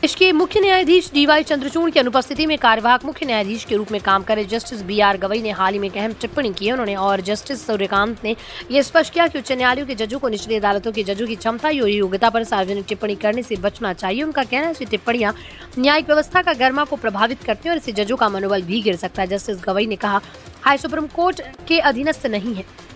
इसके मुख्य न्यायाधीश डीवाई चंद्रचूड़ की अनुपस्थिति में कार्यवाहक मुख्य न्यायाधीश के रूप में काम कर रहे जस्टिस बीआर गवई ने हाल ही में एक अहम टिप्पणी की है। उन्होंने और जस्टिस सूर्यकांत ने यह स्पष्ट किया कि उच्च न्यायालयों के जजों को निचली अदालतों के जजों की क्षमता और योग्यता पर सार्वजनिक टिप्पणी करने से बचना चाहिए। उनका कहना है कि टिप्पणियां न्यायिक व्यवस्था का गरिमा को प्रभावित करती है और इससे जजों का मनोबल भी गिर सकता है। जस्टिस गवई ने कहा, हाई सुप्रीम कोर्ट के अधीनस्थ नहीं है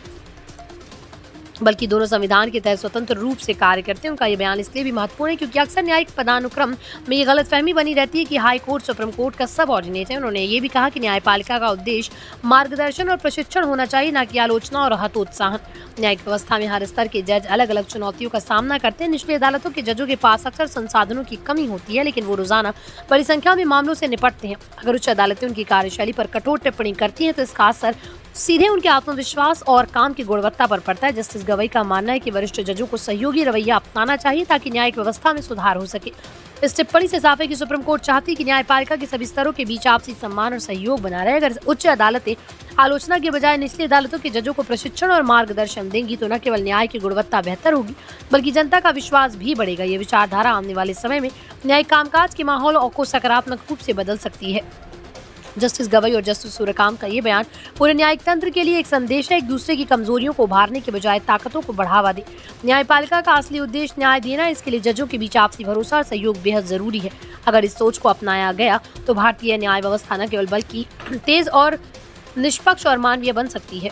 बल्कि दोनों संविधान के तहत स्वतंत्र रूप से कार्य करते हैं। उनका यह बयान इसलिए भी महत्वपूर्ण है क्योंकि अक्सर न्यायिक पदानुक्रम में ये गलतफहमी बनी रहती है कि हाई कोर्ट सुप्रीम कोर्ट का सबऑर्डिनेट है। उन्होंने ये भी कहा कि न्यायपालिका का उद्देश्य मार्गदर्शन और प्रशिक्षण होना चाहिए, न कि आलोचना और हतोत्साहन। न्यायिक व्यवस्था में हर स्तर के जज अलग अलग चुनौतियों का सामना करते हैं। निचली अदालतों के जजों के पास अक्सर संसाधनों की कमी होती है, लेकिन वो रोजाना बड़ी संख्या में मामलों से निपटते हैं। अगर उच्च अदालतें उनकी कार्यशैली पर कठोर टिप्पणी करती हैं तो इसका असर सीधे उनके आत्मविश्वास और काम की गुणवत्ता पर पड़ता है। जस्टिस गवई का मानना है कि वरिष्ठ जजों को सहयोगी रवैया अपनाना चाहिए ताकि न्यायिक व्यवस्था में सुधार हो सके। इस टिप्पणी से साफ है कि सुप्रीम कोर्ट चाहती है कि न्यायपालिका के सभी स्तरों के बीच आपसी सम्मान और सहयोग बना रहे। अगर उच्च अदालतें आलोचना के बजाय निचली अदालतों के जजों को प्रशिक्षण और मार्गदर्शन देंगी तो न केवल न्याय की गुणवत्ता बेहतर होगी बल्कि जनता का विश्वास भी बढ़ेगा। ये विचारधारा आने वाले समय में न्यायिक कामकाज के माहौल को सकारात्मक रूप से बदल सकती है। जस्टिस गवई और जस्टिस सूर्यकांत का ये बयान पूरे न्यायिक तंत्र के लिए एक संदेश है, एक दूसरे की कमजोरियों को उभारने के बजाय ताकतों को बढ़ावा दे। न्यायपालिका का असली उद्देश्य न्याय देना, इसके लिए जजों के बीच आपसी भरोसा और सहयोग बेहद जरूरी है। अगर इस सोच को अपनाया गया तो भारतीय न्याय व्यवस्था न केवल बल्कि तेज और निष्पक्ष और मानवीय बन सकती है।